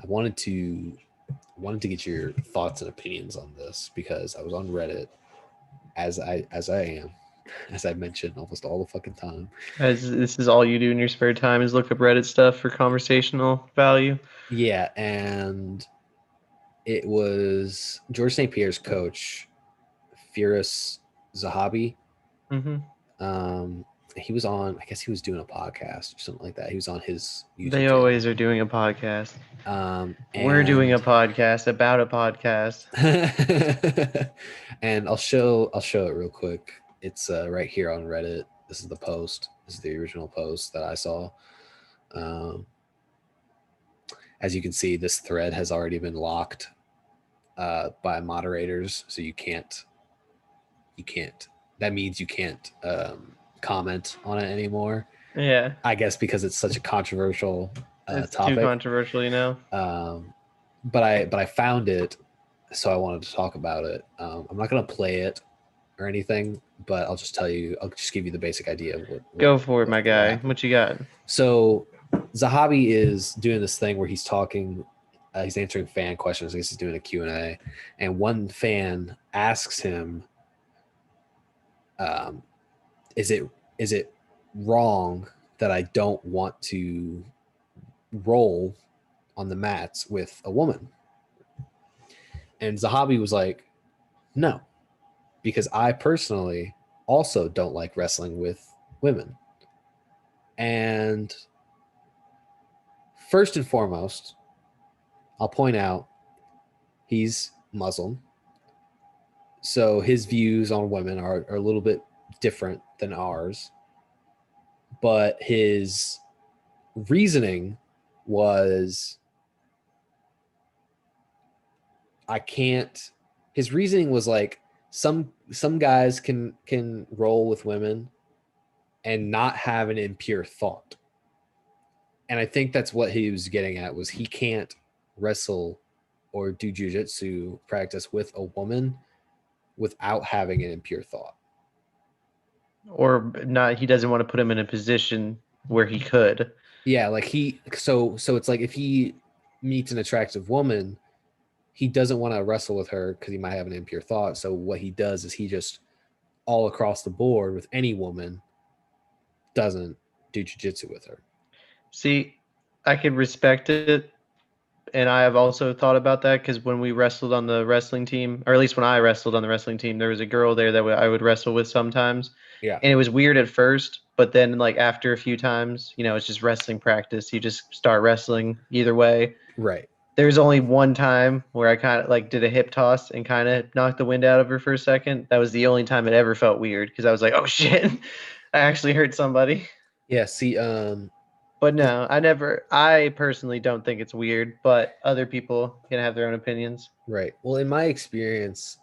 wanted to get your thoughts and opinions on this because I was on Reddit as I am, as I mentioned almost all the fucking time. As this is all you do in your spare time is look up Reddit stuff for conversational value. Yeah, and it was George St. Pierre's coach, Firas Zahabi. Hmm. Um, he was on. I guess he was doing a podcast or something like that. He was on his YouTube They channel. always are doing a podcast. We're doing a And podcast about a podcast. and I'll show it real quick. It's right here on Reddit. This is the post. This is the original post that I saw. Um, as you can see, this thread has already been locked by moderators, so you can't. That means you can't comment on it anymore. Yeah, I guess because it's such a controversial it's too topic. controversial, you know. Um, but I found it, so I wanted to talk about it. I'm not gonna play it or anything, but I'll just tell you. I'll just give you the basic idea of Go for it, my what guy. happened. What you got? So Zahabi is doing this thing where he's talking. He's answering fan questions. I guess he's doing a Q&A, and one fan asks him, um, "Is it wrong that I don't want to roll on the mats with a woman?" And Zahabi was like, "No, because I personally also don't like wrestling with women." And first and foremost, I'll point out he's Muslim. So his views on women are a little bit different than ours. But his reasoning was I can't his reasoning was like some guys can roll with women and not have an impure thought. And I think that's what he was getting at was he can't wrestle or do jujitsu practice with a woman without having an impure thought. Or not? He doesn't want to put him in a position where he could. Yeah, like so it's like if he meets an attractive woman, he doesn't want to wrestle with her because he might have an impure thought. So what he does is he just all across the board with any woman doesn't do jujitsu with her. See, I could respect it, and I have also thought about that because when we wrestled on the wrestling team, or at least when I wrestled on the wrestling team, there was a girl there that I would wrestle with sometimes, Yeah. and it was weird at first, but then like after a few times, it's just wrestling practice. You just start wrestling either way. Right. There's only one time where I kind of like did a hip toss and kind of knocked the wind out of her for a second. That was the only time it ever felt weird because I was like, oh shit, I actually hurt somebody. Yeah. See, But no, I personally don't think it's weird, but other people can have their own opinions. right. Well, in my experience,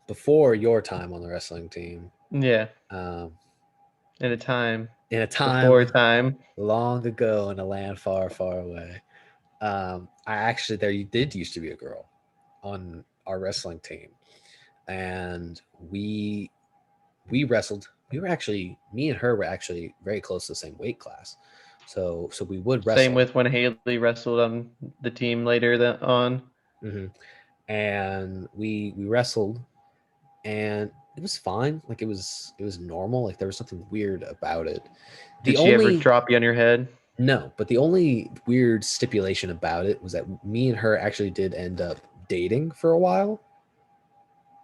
before your time on the wrestling team, Yeah, um, in a time in a before time time. long ago in a land far, far away, I actually there you did used to be a girl on our wrestling team, and we wrestled. We were actually me and her were actually very close to the same weight class, so we would Same wrestle. with when Haley wrestled on the team later on. Hmm. And we wrestled, and it was fine. Like it was normal. Like there was something weird about it. The Did she ever only drop you on your head? No, but the only weird stipulation about it was that me and her actually did end up dating for a while.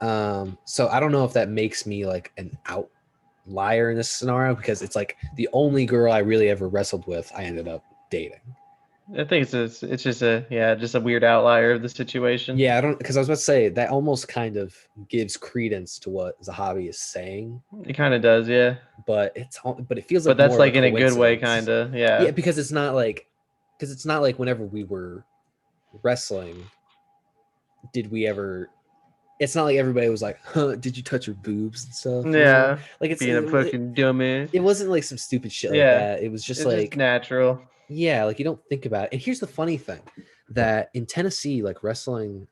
So I don't know if that makes me like an outlier in this scenario because it's like the only girl I really ever wrestled with, I ended up dating. I think it's just a weird outlier of the situation. Yeah, I don't because I was about to say that almost kind of gives credence to what Zahabi is saying, It kind of does, yeah. but it feels But like that's more of a like in a good way, coincidence. kind of, Yeah, yeah. because it's not like whenever we were wrestling, did we ever it's not like everybody was like, "Huh, did you touch your boobs and stuff?" You know, Yeah, like being a fucking dummy. it wasn't like some stupid shit like Yeah, that. It was just it's just like, natural. yeah, like you don't think about it. And here's the funny thing, that in Tennessee, like wrestling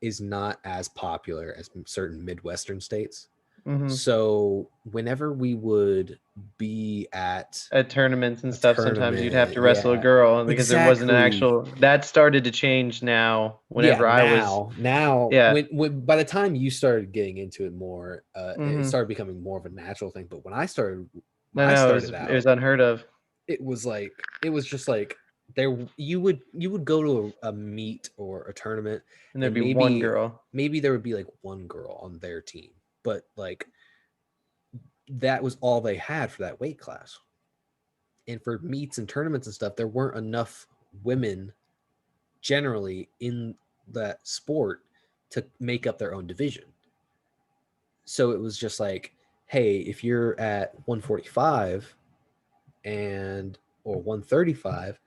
is not as popular as certain Midwestern states. Mm-hmm. So whenever we would be at At tournaments and a stuff, sometimes you'd have tournament, to wrestle a yeah, girl because there wasn't an exactly. actual. That started to change now. Yeah, Whenever I was, now yeah, when by the time you started getting into it more, it mm-hmm. started becoming more of a natural thing. But when No, I no, started it was out, unheard of. it was just like there you would go to a meet or a tournament, And there'd and be one girl. maybe there would be like one girl on their team, but like that was all they had for that weight class. And for meets and tournaments and stuff, there weren't enough women generally in that sport to make up their own division. So it was just like, hey, if you're at 145 and or 135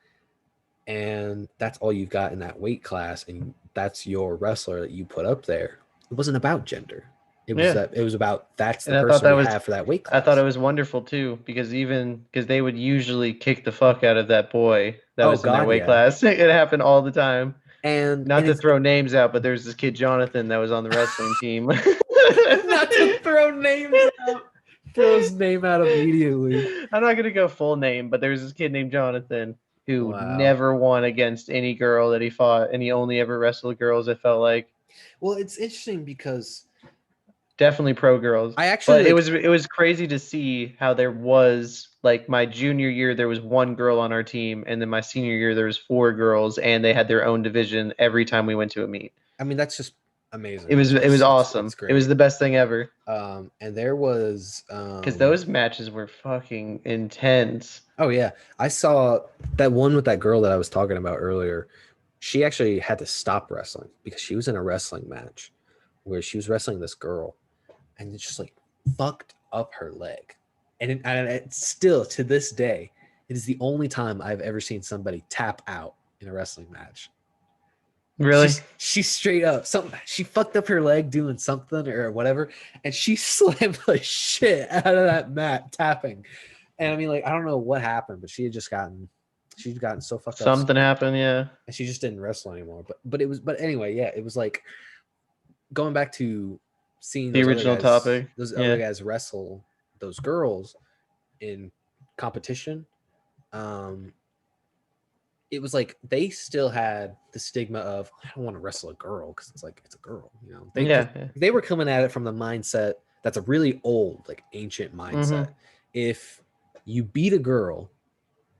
and that's all you've got in that weight class and that's your wrestler that you put up there, it wasn't about gender. Yeah, It was about that's the and I thought person that we was, have for that weight I thought it class. was wonderful too because they would usually kick the fuck out of that boy that Oh was in their god, weight yeah. class. It happened all the time. And Not to it's throw names out, but there's this kid Jonathan that was on the wrestling team. not to throw names out. Throw his name out immediately. I'm not gonna go full name, but there's this kid named Jonathan who Wow. never won against any girl that he fought, and he only ever wrestled girls. It felt like Well, it's interesting because definitely pro girls, I actually but it like was it was crazy to see how there was like my junior year there was one girl on our team, and then my senior year there was four girls, and they had their own division every time we went to a meet. I mean that's just amazing. It was awesome. It's It was great. the best thing ever And there was because those matches were fucking intense. oh yeah, I saw that one with that girl that I was talking about earlier. She actually had to stop wrestling because she was in a wrestling match where she was wrestling this girl and it just like fucked up her leg. And it's still to this day, it is the only time I've ever seen somebody tap out in a wrestling match. Really? She's straight up she fucked up her leg doing something or whatever, and she slammed the shit out of that mat tapping. And I mean, like, I don't know what happened, but she'd gotten so fucked up, Something happened, yeah. and she just didn't wrestle anymore. But anyway, yeah, it was like going back to seeing The original topic. those other Yeah. guys wrestle those girls in competition. Um, it was like they still had the stigma of I don't want to wrestle a girl because it's like it's a girl, you know. Yeah. Yeah. They were coming at it from the mindset that's a really old, like ancient mindset. Mm-hmm. If you beat a girl,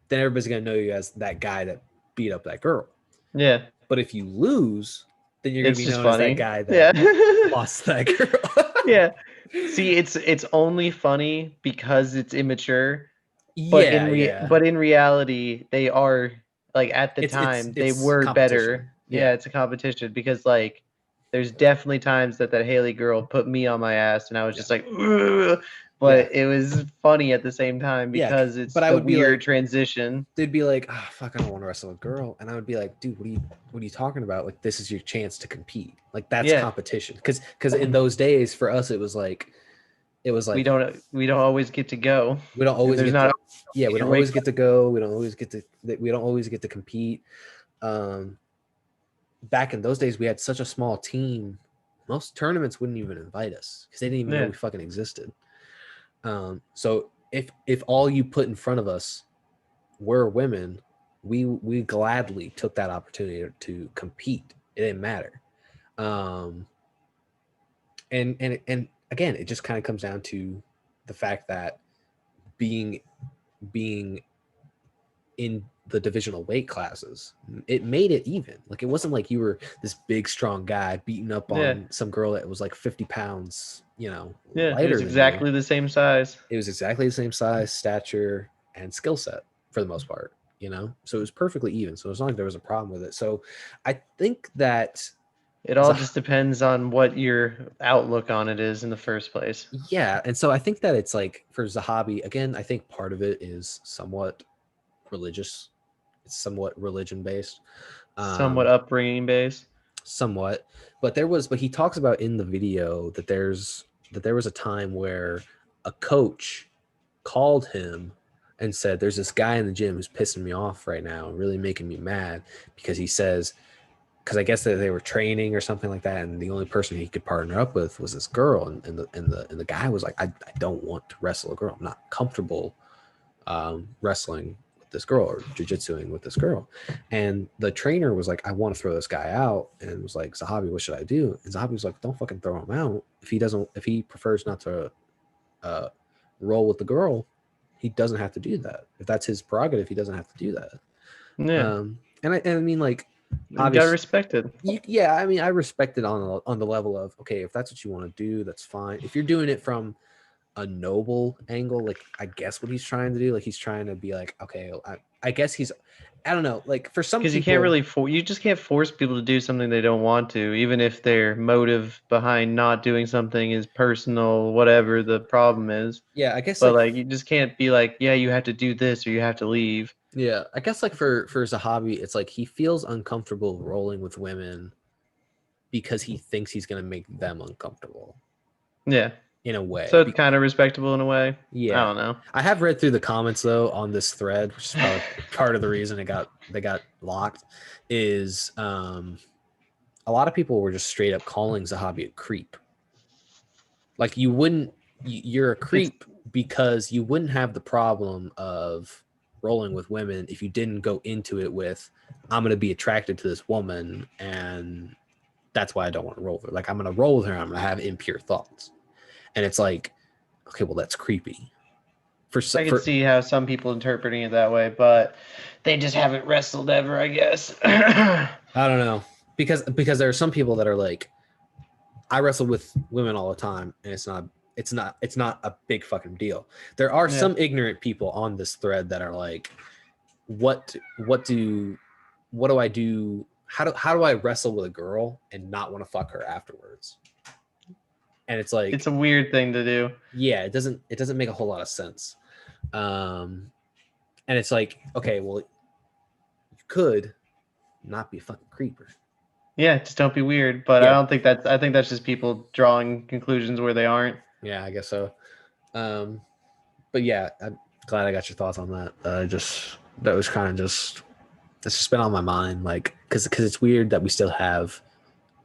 then everybody's gonna know you as that guy that beat up that girl. Yeah. But if you lose, then you're gonna It's be just known as that funny. guy that Yeah. lost that girl. Yeah. See, it's only funny because it's immature, Yeah, yeah. but in reality, they are like at the time they It's were competition. better. Yeah. Yeah, it's a competition because like there's definitely times that Haley girl put me on my ass and I was Yeah. just like, "Ugh," Yeah. but it was funny at the same time Yeah. because it's But I the would be weird like, transition. they'd be like, "Ah, oh, fuck, I don't want to wrestle a girl," and I would be like, "Dude, what are you talking about? Like, this is your chance to compete. Like, that's Yeah. competition." Because in those days, for us, it was We like don't always get to go. we don't always There's get not to, yeah, we your don't weight always class. get to go. We don't always get to compete. Um, Back in those days, we had such a small team. Most tournaments wouldn't even invite us because they didn't even know Yeah. we fucking existed. So if all you put in front of us were women, we gladly took that opportunity to compete. It didn't matter. Um, and again, it just kind of comes down to the fact that being being in the divisional weight classes, it made it even. Like it wasn't like you were this big strong guy beating up Yeah. on some girl that was like 50 pounds, you know, Yeah. It lighter was than you. exactly the same size. It was exactly the same size, stature, and skill set for the most part, you know? So it was perfectly even. So it's not like there was a problem with it. So I think that It all Zah- just depends on what your outlook on it is in the first place. yeah. And so I think that it's like for Zahabi, again, I think part of it is somewhat religious. It's somewhat religion based. Somewhat Um, upbringing based. Somewhat. But he talks about in the video that there was a time where a coach called him and said, "There's this guy in the gym who's pissing me off right now and really making me mad because he says because I guess that they were training or something like that, and the only person he could partner up with was this girl, and the guy was like, I don't want to wrestle a girl. I'm not comfortable wrestling with this girl or jujitsuing with this girl. And the trainer was like, I want to throw this guy out, and was like, Zahabi, what should I do? And Zahabi was like, don't fucking throw him out. If he prefers not to roll with the girl, he doesn't have to do that. If that's his prerogative, he doesn't have to do that. Yeah. And I mean, like, You gotta respect it. yeah, I mean, I respect it on the level of, okay, if that's what you want to do, that's fine. If you're doing it from a noble angle, like, I guess what he's trying to do, like, he's trying to be like, okay, I guess he's, I don't know, like, for some people, because you can't really you just can't force people to do something they don't want to, even if their motive behind not doing something is personal, whatever the problem is. yeah, I guess, But like, like, you just can't be like, yeah, you have to do this or you have to leave. yeah, I guess, like, for Zahabi, it's like he feels uncomfortable rolling with women because he thinks he's gonna make them uncomfortable Yeah. in a way. So it's kind of respectable in a way. Yeah, I don't know. I have read through the comments though on this thread, which is probably part of the reason they got locked. Is a lot of people were just straight up calling Zahabi a creep. Like, you're a creep because you wouldn't have the problem of rolling with women if you didn't go into it with, I'm gonna be attracted to this woman and that's why I don't want to roll with her. Like, I'm gonna roll with her, I'm gonna have impure thoughts, and it's like, okay, well, that's creepy. I can see how some people interpreting it that way, but they just haven't wrestled ever, I guess. I don't know, because there are some people that are like, I wrestle with women all the time, and it's not a big fucking deal. There are some ignorant people on this thread that are like, what do I do? How do I wrestle with a girl and not want to fuck her afterwards? And it's like, it's a weird thing to do. Yeah, it doesn't make a whole lot of sense. And it's like, okay, well, you could not be a fucking creeper. Yeah, just don't be weird. But I think that's just people drawing conclusions where they aren't. Yeah, I guess so. But yeah, I'm glad I got your thoughts on that. That was kind of just, it's just been on my mind, like, because it's weird that we still have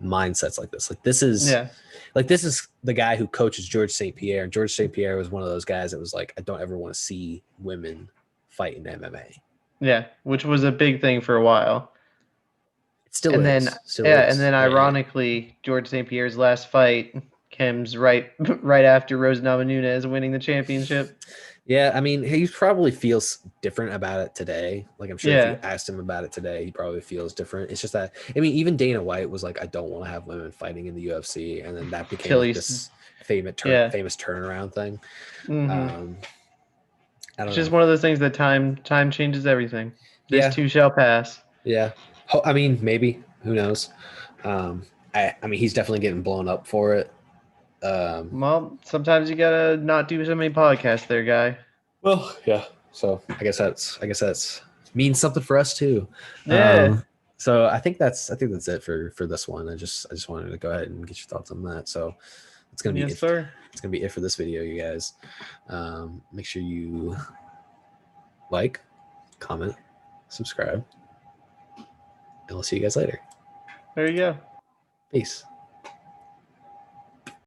mindsets like this. Like, this is the guy who coaches George St. Pierre. George St. Pierre was one of those guys that was like, I don't ever want to see women fight in MMA. Yeah, which was a big thing for a while. It still and is. And then ironically, George St. Pierre's last fight comes right after Rose Namajunas winning the championship. Yeah, I mean, he probably feels different about it today. Like, I'm sure if you asked him about it today, he probably feels different. It's just that, I mean, even Dana White was like, I don't want to have women fighting in the UFC, and then that became like this famous turnaround thing. Mm-hmm. I don't know. It's just one of those things that time changes everything. This too shall pass. Yeah. I mean, maybe. Who knows? I mean, he's definitely getting blown up for it. Well, sometimes you gotta not do so many podcasts there, guy. Well, yeah. So I guess that's means something for us too. Yeah. So I think that's it for this one. I just wanted to go ahead and get your thoughts on that. So it's gonna be Yes, sir. It's gonna be it for this video, you guys. Make sure you like, comment, subscribe, and we'll see you guys later. There you go. Peace.